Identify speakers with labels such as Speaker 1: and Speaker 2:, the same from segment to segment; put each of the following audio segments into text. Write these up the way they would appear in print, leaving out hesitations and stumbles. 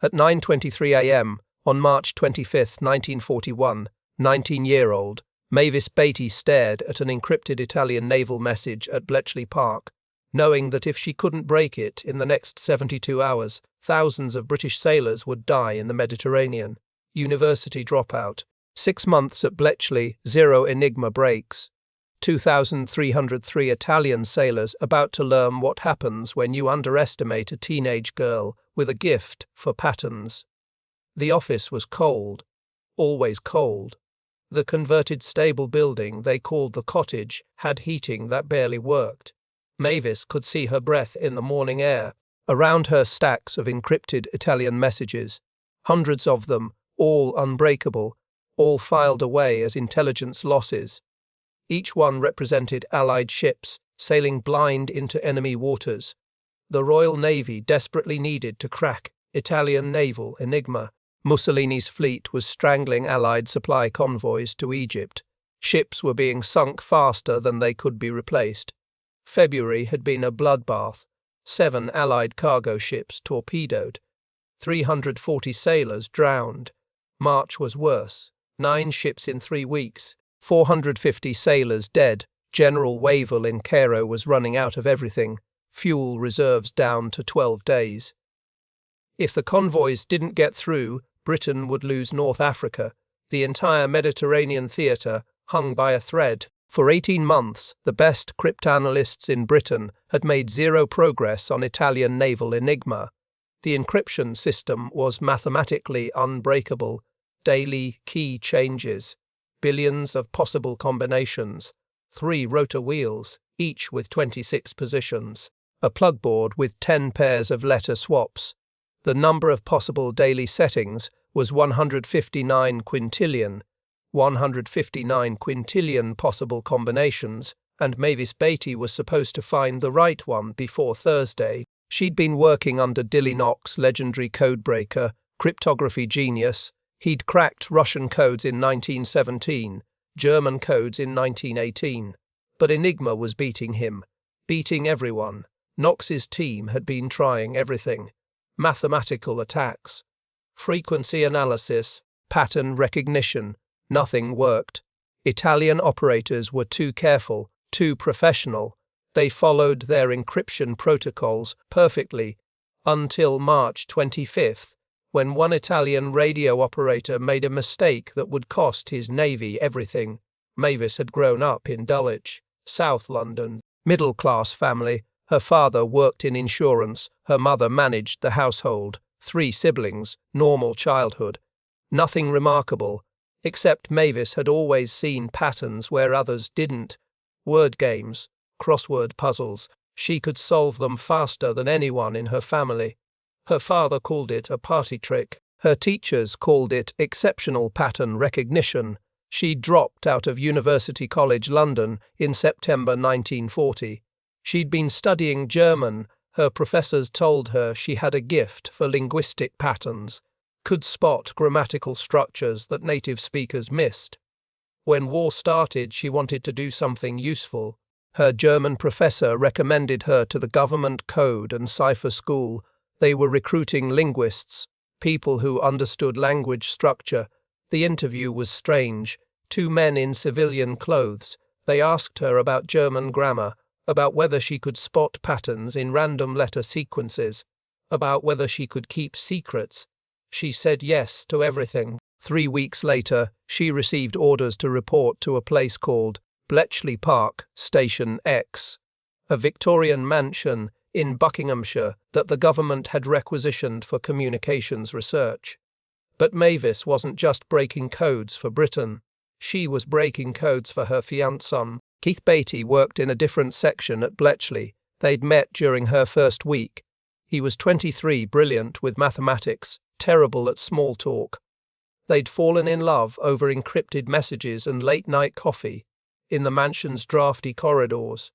Speaker 1: At 9:23 a.m., on March 25, 1941, 19-year-old Mavis Batey stared at an encrypted Italian naval message at Bletchley Park, knowing that if she couldn't break it in the next 72 hours, thousands of British sailors would die in the Mediterranean. University dropout. 6 months at Bletchley, 0 Enigma breaks. 2,303 Italian sailors about to learn what happens when you underestimate a teenage girl with a gift for patterns. The office was cold. Always cold. The converted stable building they called the cottage had heating that barely worked. Mavis could see her breath in the morning air. Around her stacks of encrypted Italian messages, hundreds of them, all unbreakable, all filed away as intelligence losses. Each one represented Allied ships sailing blind into enemy waters. The Royal Navy desperately needed to crack Italian naval enigma. Mussolini's fleet was strangling Allied supply convoys to Egypt. Ships were being sunk faster than they could be replaced. February had been a bloodbath. 7 Allied cargo ships torpedoed. 340 sailors drowned. March was worse. 9 ships in 3 weeks. 450 sailors dead. General Wavell in Cairo was running out of everything. Fuel reserves down to 12 days. If the convoys didn't get through, Britain would lose North Africa. The entire Mediterranean theatre hung by a thread. For 18 months, the best cryptanalysts in Britain had made zero progress on Italian naval enigma. The encryption system was mathematically unbreakable. Daily key changes. Billions of possible combinations. 3 rotor wheels, each with 26 positions. A plugboard with 10 pairs of letter swaps. The number of possible daily settings was 159 quintillion. 159 quintillion possible combinations, and Mavis Batey was supposed to find the right one before Thursday. She'd been working under Dilly Knock's legendary codebreaker, cryptography genius. He'd cracked Russian codes in 1917, German codes in 1918. But Enigma was beating him, beating everyone. Knox's team had been trying everything. Mathematical attacks, frequency analysis, pattern recognition. Nothing worked. Italian operators were too careful, too professional. They followed their encryption protocols perfectly until March 25th, when one Italian radio operator made a mistake that would cost his navy everything. Mavis had grown up in Dulwich, South London, middle-class family. Her father worked in insurance, her mother managed the household, 3 siblings, normal childhood. Nothing remarkable, except Mavis had always seen patterns where others didn't. Word games, crossword puzzles, she could solve them faster than anyone in her family. Her father called it a party trick. Her teachers called it exceptional pattern recognition. She dropped out of University College London in September 1940. She'd been studying German. Her professors told her she had a gift for linguistic patterns, could spot grammatical structures that native speakers missed. When war started, she wanted to do something useful. Her German professor recommended her to the government code and cipher school. They were recruiting linguists, people who understood language structure. The interview was strange. 2 men in civilian clothes. They asked her about German grammar, about whether she could spot patterns in random letter sequences, about whether she could keep secrets. She said yes to everything. 3 weeks later, she received orders to report to a place called Bletchley Park, Station X, a Victorian mansion in Buckinghamshire that the government had requisitioned for communications research. But Mavis wasn't just breaking codes for Britain. She was breaking codes for her fiancé. Keith Batey worked in a different section at Bletchley. They'd met during her first week. He was 23, brilliant with mathematics, terrible at small talk. They'd fallen in love over encrypted messages and late-night coffee in the mansion's drafty corridors.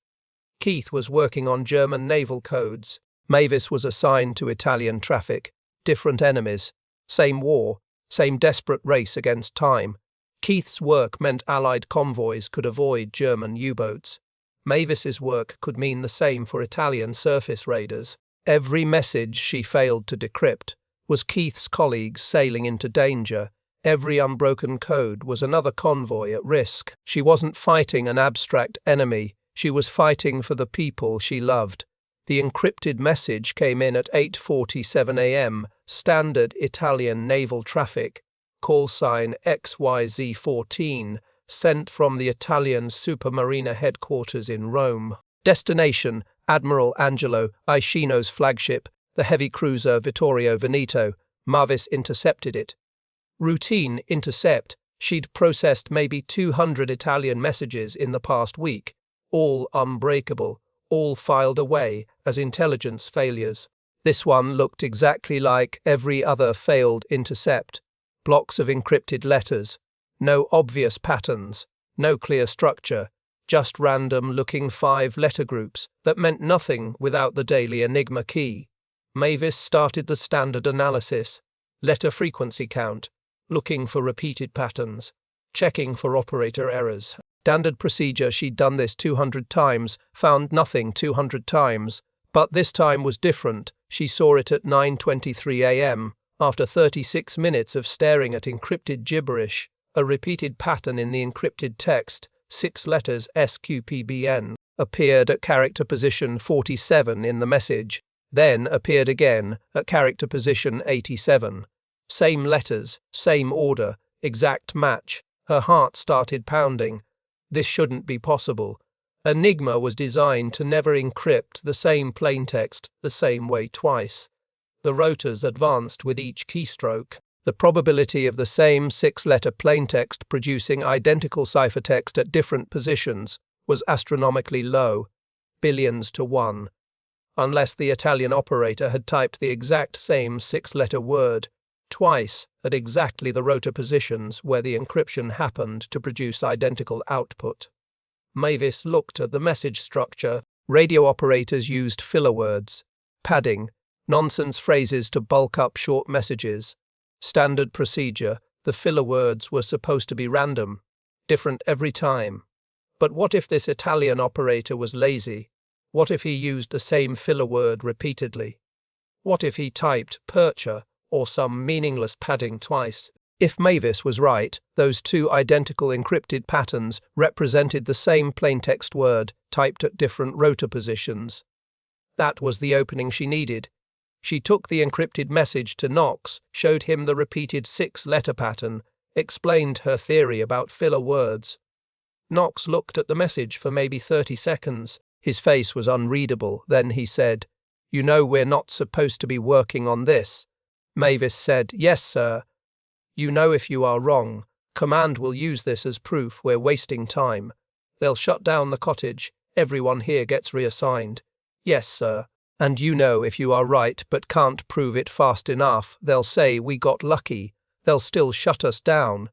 Speaker 1: Keith was working on German naval codes. Mavis was assigned to Italian traffic. Different enemies. Same war. Same desperate race against time. Keith's work meant Allied convoys could avoid German U-boats. Mavis's work could mean the same for Italian surface raiders. Every message she failed to decrypt Was Keith's colleagues sailing into danger? Every unbroken code was another convoy at risk. She wasn't fighting an abstract enemy, she was fighting for the people she loved. The encrypted message came in at 8:47 a.m, standard Italian naval traffic, call sign XYZ14, sent from the Italian Supermarina headquarters in Rome. Destination, Admiral Angelo Icino's flagship, the heavy cruiser Vittorio Veneto. Mavis intercepted it. Routine intercept. She'd processed maybe 200 Italian messages in the past week, all unbreakable, all filed away as intelligence failures. This one looked exactly like every other failed intercept. Blocks of encrypted letters. No obvious patterns, no clear structure, just random-looking 5-letter groups that meant nothing without the daily ENIGMA key. Mavis started the standard analysis, letter frequency count, looking for repeated patterns, checking for operator errors. Standard procedure, she'd done this 200 times, found nothing 200 times, but this time was different. She saw it at 9:23 a.m, after 36 minutes of staring at encrypted gibberish. A repeated pattern in the encrypted text, 6 letters SQPBN, appeared at character position 47 in the message, then appeared again at character position 87. Same letters, same order, exact match. Her heart started pounding. This shouldn't be possible. ENIGMA was designed to never encrypt the same plaintext the same way twice. The rotors advanced with each keystroke. The probability of the same 6-letter plaintext producing identical ciphertext at different positions was astronomically low, billions to 1. Unless the Italian operator had typed the exact same 6-letter word twice at exactly the rotor positions where the encryption happened to produce identical output. Mavis looked at the message structure. Radio operators used filler words, padding, nonsense phrases to bulk up short messages. Standard procedure, the filler words were supposed to be random, different every time. But what if this Italian operator was lazy? What if he used the same filler word repeatedly? What if he typed percha or some meaningless padding twice? If Mavis was right, those 2 identical encrypted patterns represented the same plaintext word typed at different rotor positions. That was the opening she needed. She took the encrypted message to Knox, showed him the repeated 6-letter pattern, explained her theory about filler words. Knox looked at the message for maybe 30 seconds. His face was unreadable. Then he said, "You know we're not supposed to be working on this." Mavis said, "Yes, sir. You know if you are wrong, Command will use this as proof we're wasting time. They'll shut down the cottage. Everyone here gets reassigned." "Yes, sir. And you know if you are right but can't prove it fast enough, they'll say we got lucky. They'll still shut us down."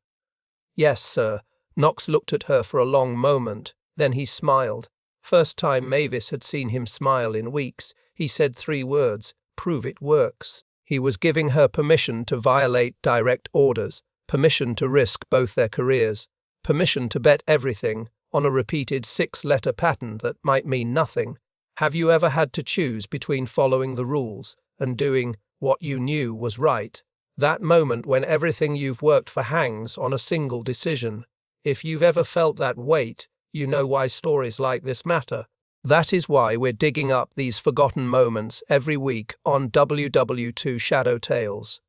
Speaker 1: "Yes, sir." Knox looked at her for a long moment, then he smiled. First time Mavis had seen him smile in weeks. He said 3 words, "Prove it works." He was giving her permission to violate direct orders, permission to risk both their careers, permission to bet everything on a repeated 6-letter pattern that might mean nothing. Have you ever had to choose between following the rules and doing what you knew was right? That moment when everything you've worked for hangs on a single decision. If you've ever felt that weight, you know why stories like this matter. That is why we're digging up these forgotten moments every week on WW2 Shadow Tales.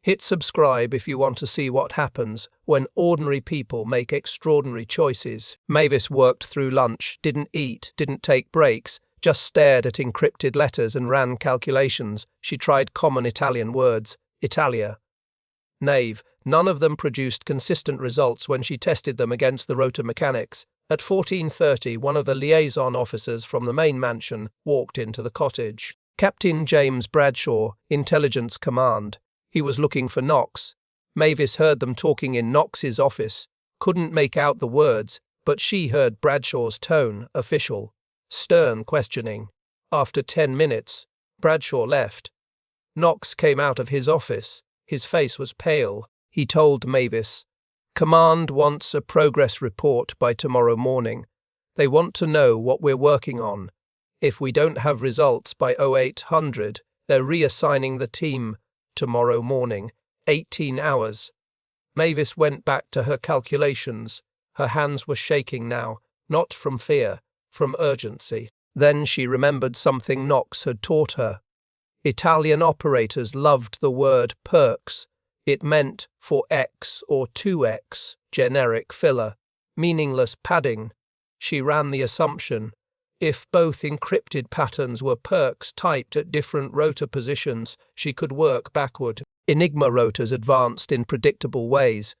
Speaker 1: Hit subscribe if you want to see what happens when ordinary people make extraordinary choices. Mavis worked through lunch, didn't eat, didn't take breaks, just stared at encrypted letters and ran calculations. She tried common Italian words, Italia, Nave. None of them produced consistent results when she tested them against the rotor mechanics. At 14:30, one of the liaison officers from the main mansion walked into the cottage. Captain James Bradshaw, Intelligence Command. He was looking for Knox. Mavis heard them talking in Knox's office, couldn't make out the words, but she heard Bradshaw's tone, official, stern questioning. After 10 minutes, Bradshaw left. Knox came out of his office. His face was pale. He told Mavis, "Command wants a progress report by tomorrow morning. They want to know what we're working on. If we don't have results by 0800, they're reassigning the team tomorrow morning, 18 hours. Mavis went back to her calculations. Her hands were shaking now, not from fear, from urgency. Then she remembered something Knox had taught her. Italian operators loved the word perks. It meant for X or 2X, generic filler, meaningless padding. She ran the assumption. If both encrypted patterns were perks typed at different rotor positions, she could work backward. Enigma rotors advanced in predictable ways.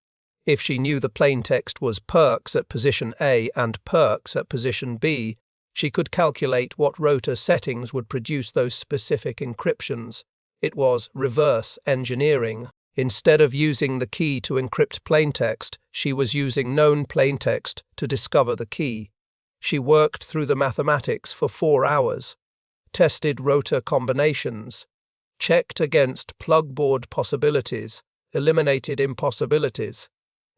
Speaker 1: If she knew the plaintext was perks at position A and perks at position B, she could calculate what rotor settings would produce those specific encryptions. It was reverse engineering. Instead of using the key to encrypt plaintext, she was using known plaintext to discover the key. She worked through the mathematics for 4 hours, tested rotor combinations, checked against plugboard possibilities, eliminated impossibilities.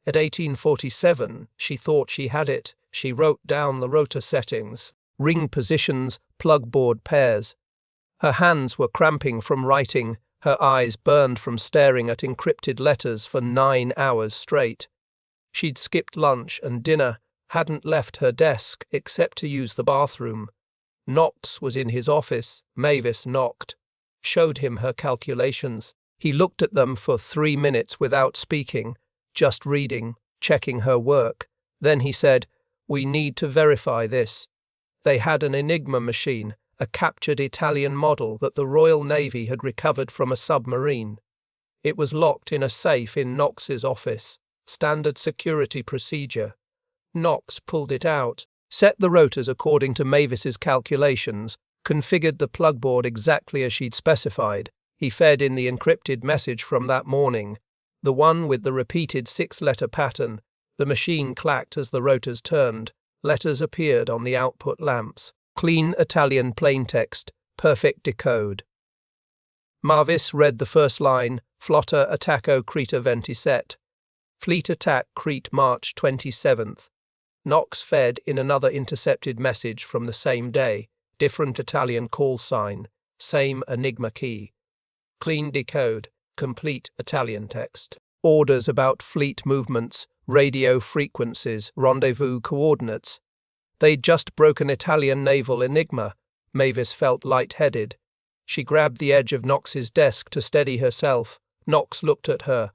Speaker 1: At 1847, she thought she had it. She wrote down the rotor settings, ring positions, plugboard pairs. Her hands were cramping from writing, her eyes burned from staring at encrypted letters for 9 hours straight. She'd skipped lunch and dinner, hadn't left her desk except to use the bathroom. Knox was in his office. Mavis knocked, showed him her calculations. He looked at them for 3 minutes without speaking, just reading, checking her work. Then he said, "We need to verify this." They had an Enigma machine, a captured Italian model that the Royal Navy had recovered from a submarine. It was locked in a safe in Knox's office. Standard security procedure. Knox pulled it out, set the rotors according to Mavis's calculations, configured the plugboard exactly as she'd specified. He fed in the encrypted message from that morning, the one with the repeated 6-letter pattern. The machine clacked as the rotors turned. Letters appeared on the output lamps. Clean Italian plaintext, perfect decode. Mavis read the first line, Flotta attacco Creta 27. Fleet attack Crete March 27th. Knox fed in another intercepted message from the same day, different Italian call sign, same Enigma key. Clean decode, complete Italian text. Orders about fleet movements, radio frequencies, rendezvous coordinates. They'd just broken Italian naval Enigma. Mavis felt lightheaded. She grabbed the edge of Knox's desk to steady herself. Knox looked at her.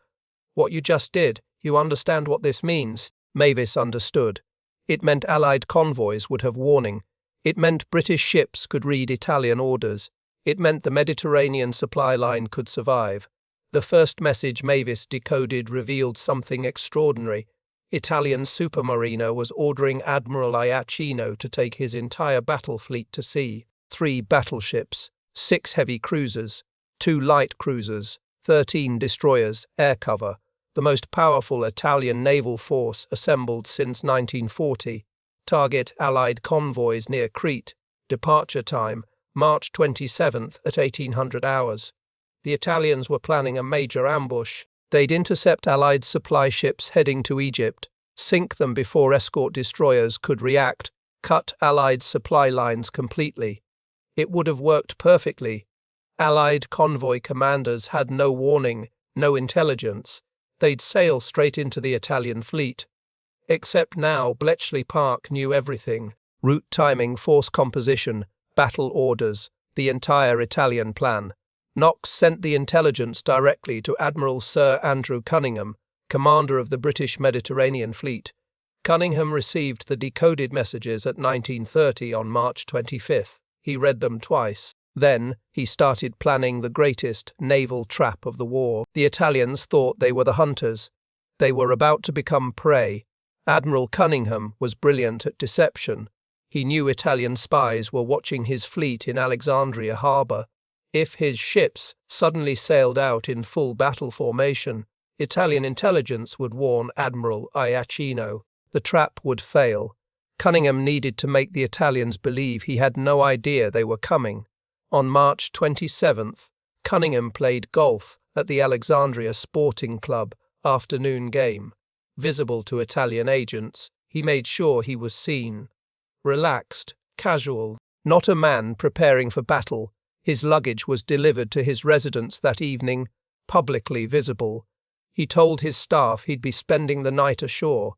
Speaker 1: "What you just did, you understand what this means?" Mavis understood. It meant Allied convoys would have warning. It meant British ships could read Italian orders. It meant the Mediterranean supply line could survive. The first message Mavis decoded revealed something extraordinary. Italian supermarino was ordering Admiral Iacchino to take his entire battle fleet to sea. 3 battleships, 6 heavy cruisers, 2 light cruisers, 13 destroyers, air cover, the most powerful Italian naval force assembled since 1940. Target Allied convoys near Crete. Departure time, March 27th at 1800 hours. The Italians were planning a major ambush. They'd intercept Allied supply ships heading to Egypt, sink them before escort destroyers could react, cut Allied supply lines completely. It would have worked perfectly. Allied convoy commanders had no warning, no intelligence. They'd sail straight into the Italian fleet. Except now Bletchley Park knew everything. Route timing, force composition, battle orders, the entire Italian plan. Knox sent the intelligence directly to Admiral Sir Andrew Cunningham, commander of the British Mediterranean Fleet. Cunningham received the decoded messages at 19:30 on March 25th. He read them twice. Then, he started planning the greatest naval trap of the war. The Italians thought they were the hunters. They were about to become prey. Admiral Cunningham was brilliant at deception. He knew Italian spies were watching his fleet in Alexandria harbour. If his ships suddenly sailed out in full battle formation, Italian intelligence would warn Admiral Iacchino. The trap would fail. Cunningham needed to make the Italians believe he had no idea they were coming. On March 27th, Cunningham played golf at the Alexandria Sporting Club afternoon game. Visible to Italian agents, he made sure he was seen. Relaxed, casual, not a man preparing for battle. His luggage was delivered to his residence that evening. publicly visible. He told his staff he'd be spending the night ashore.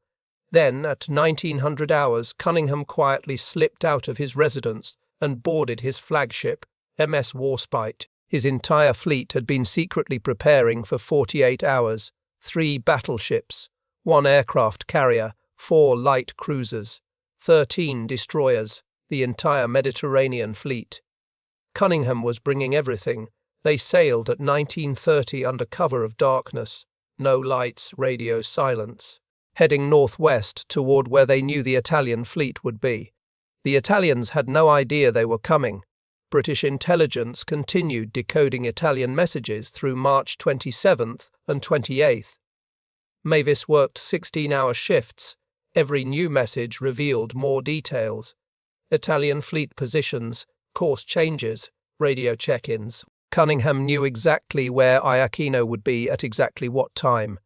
Speaker 1: Then, at 1900 hours, Cunningham quietly slipped out of his residence and boarded his flagship, MS Warships. His entire fleet had been secretly preparing for 48 hours, 3 battleships, 1 aircraft carrier, 4 light cruisers, 13 destroyers, the entire Mediterranean fleet. Cunningham was bringing everything. They sailed at 19:30 under cover of darkness, no lights, radio silence, heading northwest toward where they knew the Italian fleet would be. The Italians had no idea they were coming. British intelligence continued decoding Italian messages through March 27th and 28th. Mavis worked 16-hour shifts. Every new message revealed more details. Italian fleet positions, course changes, radio check-ins. Cunningham knew exactly where Iaquino would be at exactly what time.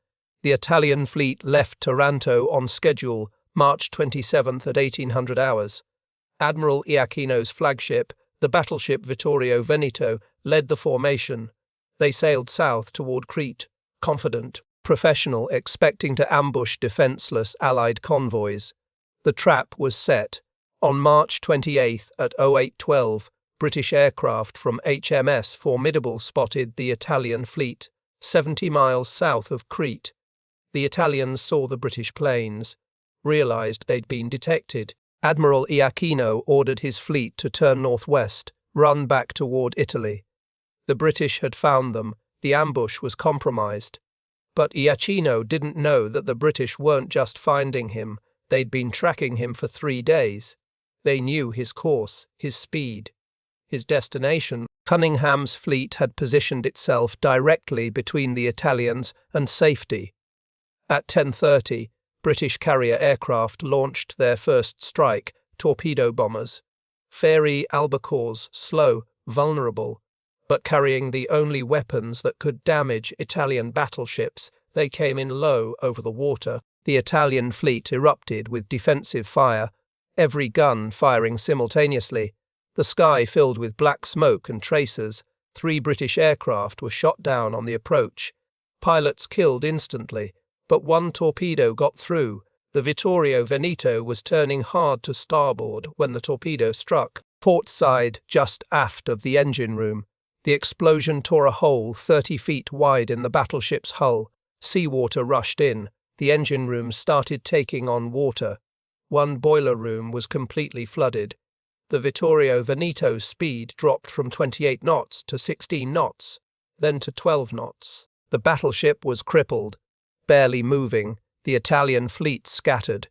Speaker 1: The Italian fleet left Taranto on schedule, March 27th at 1800 hours. Admiral Iaquino's flagship, the battleship Vittorio Veneto, led the formation. They sailed south toward Crete, confident, professional, expecting to ambush defenseless Allied convoys. The trap was set. On March 28th at 08:12, British aircraft from HMS Formidable spotted the Italian fleet, 70 miles south of Crete. The Italians saw the British planes, realized they'd been detected. Admiral Iaquino ordered his fleet to turn northwest, run back toward Italy. The British had found them. The ambush was compromised. But Iaquino didn't know that the British weren't just finding him. They'd been tracking him for 3 days. They knew his course, his speed, his destination. Cunningham's fleet had positioned itself directly between the Italians and safety. At 10:30, British carrier aircraft launched their first strike, torpedo bombers. Fairy albacores, slow, vulnerable, but carrying the only weapons that could damage Italian battleships, they came in low over the water. The Italian fleet erupted with defensive fire, every gun firing simultaneously. The sky filled with black smoke and tracers. 3 British aircraft were shot down on the approach. Pilots killed instantly, but 1 torpedo got through. The Vittorio Veneto was turning hard to starboard when the torpedo struck, port side just aft of the engine room. The explosion tore a hole 30 feet wide in the battleship's hull. Seawater rushed in. The engine room started taking on water. 1 boiler room was completely flooded. The Vittorio Veneto's speed dropped from 28 knots to 16 knots, then to 12 knots. The battleship was crippled, barely moving. The Italian fleet scattered.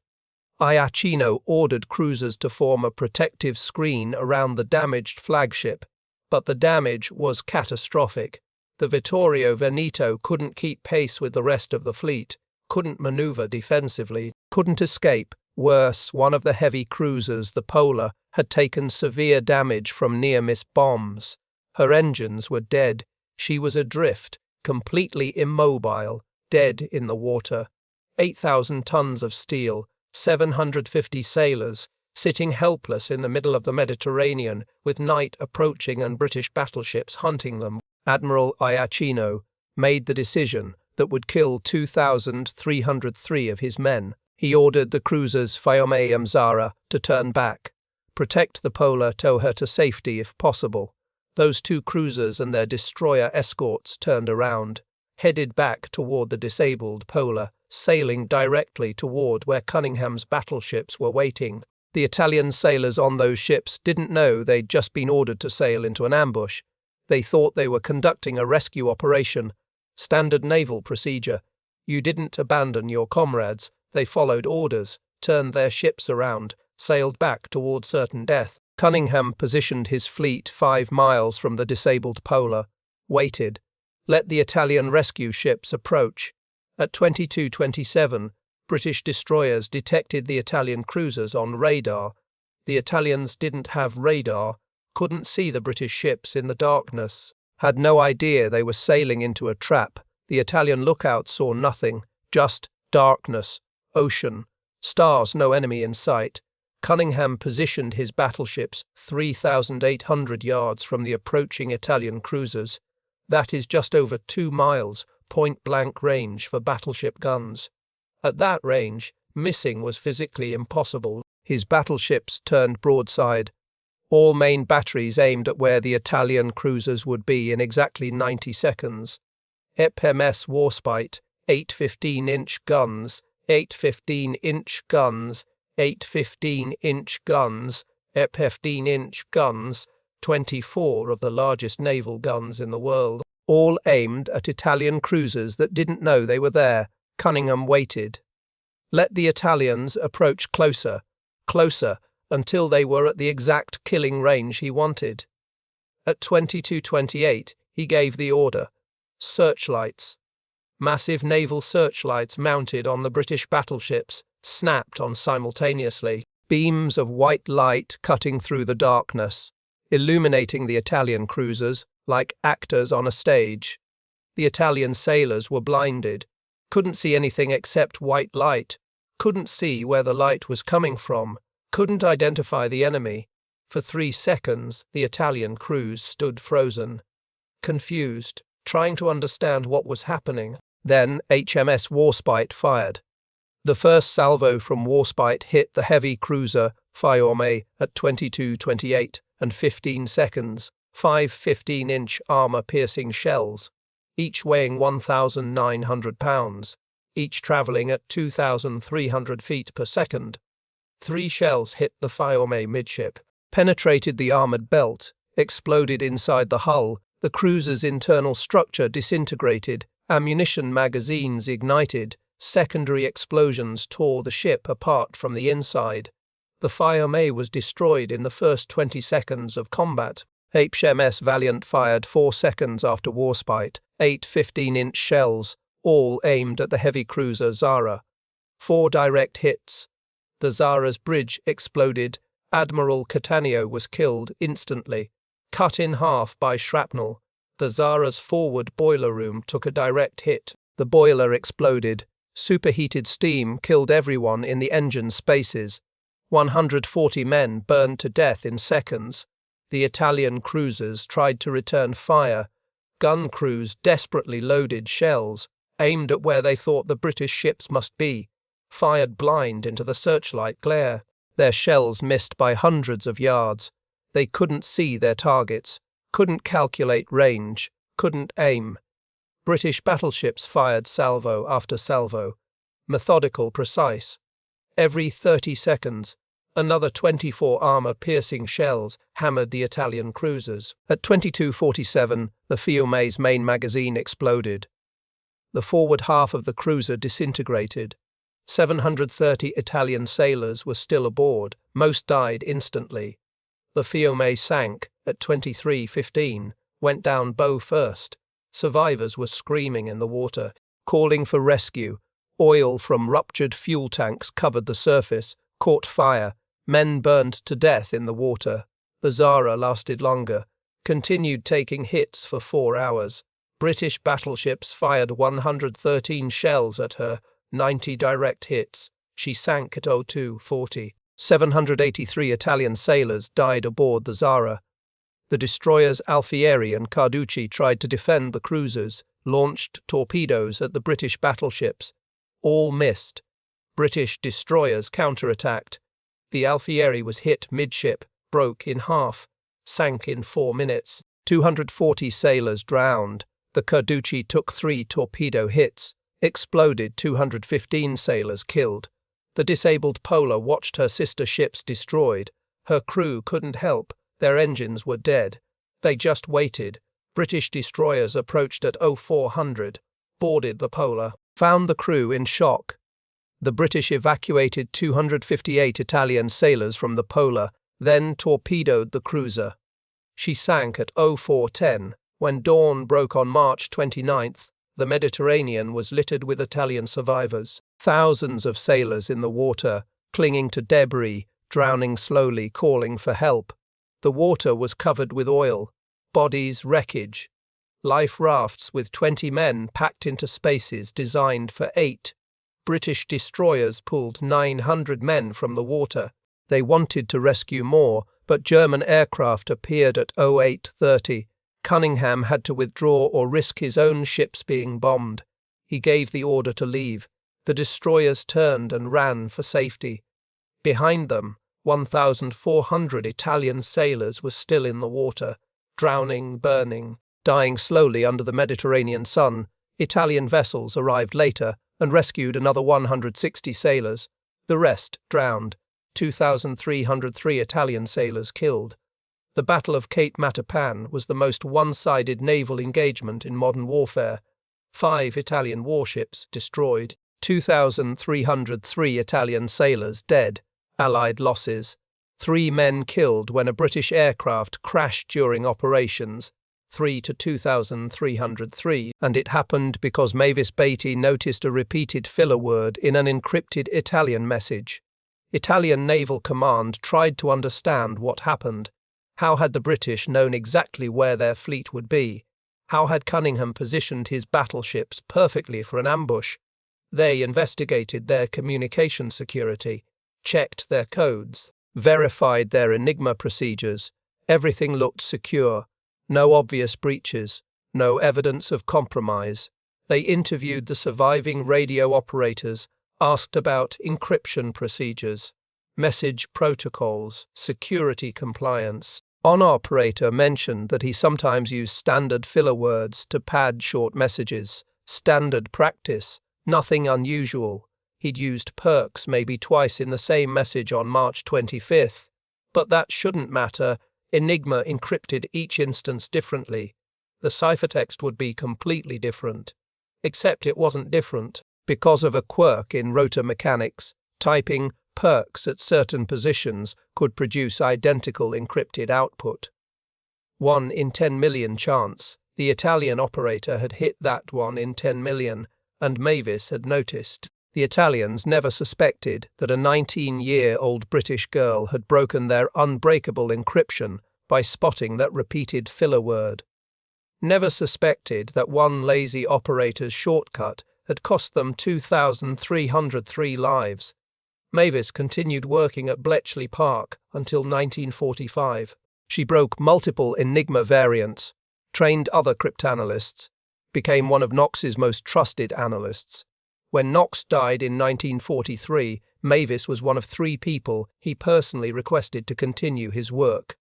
Speaker 1: Iaquino ordered cruisers to form a protective screen around the damaged flagship, but the damage was catastrophic. The Vittorio Veneto couldn't keep pace with the rest of the fleet, couldn't maneuver defensively, couldn't escape. Worse, one of the heavy cruisers, the Polar, had taken severe damage from near-miss bombs. Her engines were dead. She was adrift, completely immobile, dead in the water. 8,000 tons of steel, 750 sailors, sitting helpless in the middle of the Mediterranean, with night approaching and British battleships hunting them. Admiral Iaquino made the decision that would kill 2,303 of his men. He ordered the cruisers Fiume and Zara to turn back, protect the Polar, tow her to safety if possible. Those 2 cruisers and their destroyer escorts turned around, headed back toward the disabled Polar, sailing directly toward where Cunningham's battleships were waiting. The Italian sailors on those ships didn't know they'd just been ordered to sail into an ambush. They thought they were conducting a rescue operation. Standard naval procedure. You didn't abandon your comrades. They followed orders, turned their ships around, sailed back toward certain death. Cunningham positioned his fleet 5 miles from the disabled Polar, waited, let the Italian rescue ships approach. At 22:27, British destroyers detected the Italian cruisers on radar. The Italians didn't have radar, couldn't see the British ships in the darkness, had no idea they were sailing into a trap. The Italian lookouts saw nothing, just darkness, ocean, stars, no enemy in sight. Cunningham positioned his battleships 3,800 yards from the approaching Italian cruisers. That is just over 2 miles, point-blank range for battleship guns. At that range, missing was physically impossible. His battleships turned broadside. All main batteries aimed at where the Italian cruisers would be in exactly 90 seconds. HMS Warships, 8 15-inch guns, 8 15-inch guns, 8 15-inch guns, 8 15-inch guns, 24 of the largest naval guns in the world, all aimed at Italian cruisers that didn't know they were there. Cunningham waited. Let the Italians approach closer, closer, until they were at the exact killing range he wanted. At 22:28, he gave the order. Searchlights. Massive naval searchlights mounted on the British battleships snapped on simultaneously, beams of white light cutting through the darkness, illuminating the Italian cruisers like actors on a stage. The Italian sailors were blinded, couldn't see anything except white light, couldn't see where the light was coming from, couldn't identify the enemy. For 3 seconds, the Italian crews stood frozen, confused, trying to understand what was happening. Then HMS Warships fired. The first salvo from Warships hit the heavy cruiser Fiume at 22:28 and 15 seconds, 5 15-inch armor-piercing shells, each weighing 1,900 pounds, each traveling at 2,300 feet per second. 3 shells hit the Fiume midship, penetrated the armored belt, exploded inside the hull, the cruiser's internal structure disintegrated, ammunition magazines ignited, secondary explosions tore the ship apart from the inside. The Fiume was destroyed in the first 20 seconds of combat. HMS Valiant fired 4 seconds after Warships, 8 15-inch shells, all aimed at the heavy cruiser Zara. 4 direct hits. The Zara's bridge exploded. Admiral Cattaneo was killed instantly, cut in half by shrapnel. The Zara's forward boiler room took a direct hit. The boiler exploded. Superheated steam killed everyone in the engine spaces. 140 men burned to death in seconds. The Italian cruisers tried to return fire. Gun crews desperately loaded shells, aimed at where they thought the British ships must be, fired blind into the searchlight glare. Their shells missed by hundreds of yards. They couldn't see their targets, couldn't calculate range, couldn't aim. British battleships fired salvo after salvo, methodical, precise. Every 30 seconds, another 24 armor-piercing shells hammered the Italian cruisers. At 22:47, the Fiume's main magazine exploded. The forward half of the cruiser disintegrated. 730 Italian sailors were still aboard. Most died instantly. The Fiume sank at 23:15, went down bow first. Survivors were screaming in the water, calling for rescue. Oil from ruptured fuel tanks covered the surface, caught fire. Men burned to death in the water. The Zara lasted longer, continued taking hits for 4 hours. British battleships fired 113 shells at her, 90 direct hits. She sank at 02:40. 783 Italian sailors died aboard the Zara. The destroyers Alfieri and Carducci tried to defend the cruisers, launched torpedoes at the British battleships. All missed. British destroyers counterattacked. The Alfieri was hit midship, broke in half, sank in 4 minutes. 240 sailors drowned. The Carducci took 3 torpedo hits, exploded. 215 sailors killed. The disabled Polar watched her sister ships destroyed. Her crew couldn't help. Their engines were dead. They just waited. British destroyers approached at 0400, boarded the Polar, found the crew in shock. The British evacuated 258 Italian sailors from the Polar, then torpedoed the cruiser. She sank at 0410. When dawn broke on March 29th, the Mediterranean was littered with Italian survivors. Thousands of sailors in the water, clinging to debris, drowning slowly, calling for help. The water was covered with oil, bodies, wreckage. Life rafts with 20 men packed into spaces designed for 8. British destroyers pulled 900 men from the water. They wanted to rescue more, but German aircraft appeared at 0830, Cunningham had to withdraw or risk his own ships being bombed. He gave the order to leave. The destroyers turned and ran for safety. Behind them, 1,400 Italian sailors were still in the water, drowning, burning, dying slowly under the Mediterranean sun. Italian vessels arrived later and rescued another 160 sailors. The rest drowned. 2,303 Italian sailors killed. The Battle of Cape Matapan was the most one-sided naval engagement in modern warfare. 5 Italian warships destroyed. 2,303 Italian sailors dead. Allied losses: 3 men killed when a British aircraft crashed during operations. 3 to 2,303, and it happened because Mavis Batey noticed a repeated filler word in an encrypted Italian message. Italian Naval Command tried to understand what happened. How had the British known exactly where their fleet would be? How had Cunningham positioned his battleships perfectly for an ambush? They investigated their communication security, checked their codes, verified their ENIGMA procedures. Everything looked secure. No obvious breaches, no evidence of compromise. They interviewed the surviving radio operators, asked about encryption procedures, message protocols, security compliance. One operator mentioned that he sometimes used standard filler words to pad short messages. Standard practice, nothing unusual. He'd used perks maybe twice in the same message on March 25th. But that shouldn't matter. Enigma encrypted each instance differently. The ciphertext would be completely different. Except it wasn't different. Because of a quirk in rotor mechanics, typing perks at certain positions could produce identical encrypted output. 1 in 10 million chance. The Italian operator had hit that 1 in 10 million, and Mavis had noticed. The Italians never suspected that a 19-year-old British girl had broken their unbreakable encryption by spotting that repeated filler word. Never suspected that one lazy operator's shortcut had cost them 2,303 lives. Mavis continued working at Bletchley Park until 1945. She broke multiple Enigma variants, trained other cryptanalysts, became one of Knox's most trusted analysts. When Knox died in 1943, Mavis was one of 3 people he personally requested to continue his work.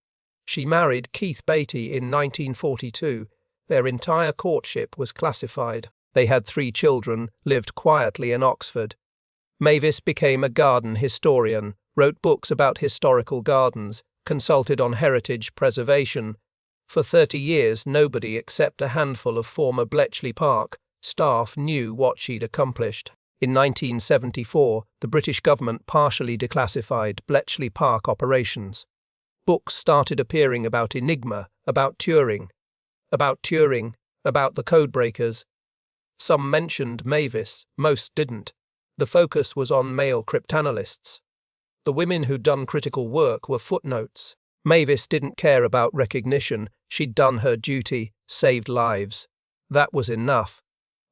Speaker 1: She married Keith Batey in 1942. Their entire courtship was classified. They had 3 children, lived quietly in Oxford. Mavis became a garden historian, wrote books about historical gardens, consulted on heritage preservation. For 30 years, nobody except a handful of former Bletchley Park staff knew what she'd accomplished. In 1974, the British government partially declassified Bletchley Park operations. Books started appearing about Enigma, about Turing, about the codebreakers. Some mentioned Mavis, most didn't. The focus was on male cryptanalysts. The women who'd done critical work were footnotes. Mavis didn't care about recognition. She'd done her duty, saved lives. That was enough.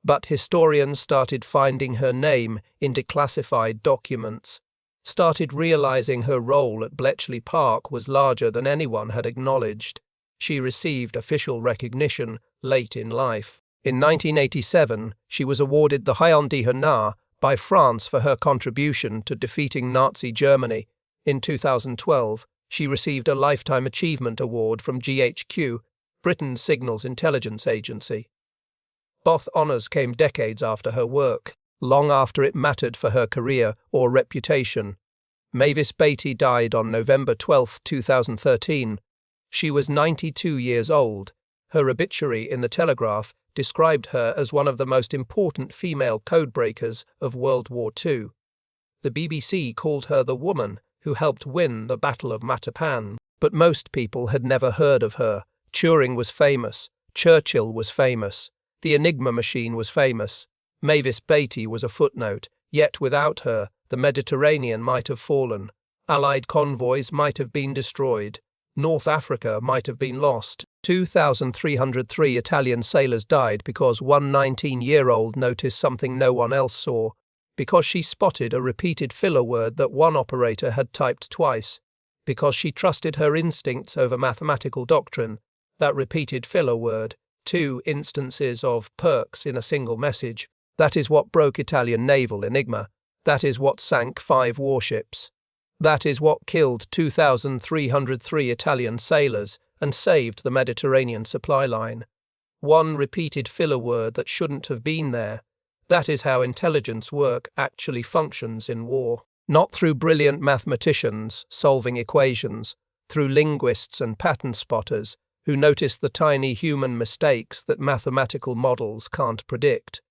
Speaker 1: But historians started finding her name in declassified documents, started realizing her role at Bletchley Park was larger than anyone had acknowledged. She received official recognition late in life. In 1987, she was awarded the Lion d'Honneur by France for her contribution to defeating Nazi Germany. In 2012, she received a Lifetime Achievement Award from GHQ, Britain's Signals Intelligence Agency. Both honours came decades after her work, long after it mattered for her career or reputation. Mavis Batey died on November 12, 2013. She was 92 years old. Her obituary in the Telegraph described her as one of the most important female codebreakers of World War II. The BBC called her the woman who helped win the Battle of Matapan, but most people had never heard of her. Turing was famous. Churchill was famous. The Enigma machine was famous. Mavis Batey was a footnote, yet without her, the Mediterranean might have fallen. Allied convoys might have been destroyed. North Africa might have been lost. 2,303 Italian sailors died because one 19-year-old noticed something no one else saw, because she spotted a repeated filler word that one operator had typed twice, because she trusted her instincts over mathematical doctrine, That repeated filler word, 2 instances of perks in a single message, that is what broke Italian naval enigma. That is what sank 5 warships. That is what killed 2,303 Italian sailors and saved the Mediterranean supply line. One repeated filler word that shouldn't have been there. That is how intelligence work actually functions in war. Not through brilliant mathematicians solving equations, through linguists and pattern spotters who notice the tiny human mistakes that mathematical models can't predict.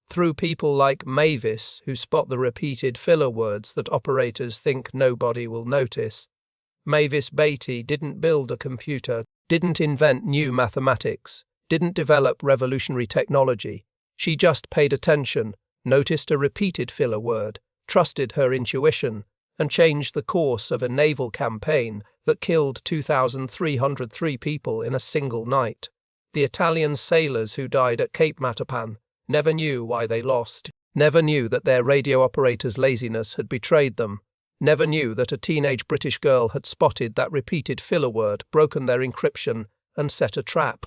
Speaker 1: Through people like Mavis who spot the repeated filler words that operators think nobody will notice. Mavis Batey didn't build a computer, didn't invent new mathematics, didn't develop revolutionary technology. She just paid attention, noticed a repeated filler word, trusted her intuition, and changed the course of a naval campaign that killed 2,303 people in a single night. The Italian sailors who died at Cape Matapan never knew why they lost, never knew that their radio operator's laziness had betrayed them, never knew that a teenage British girl had spotted that repeated filler word, broken their encryption, and set a trap.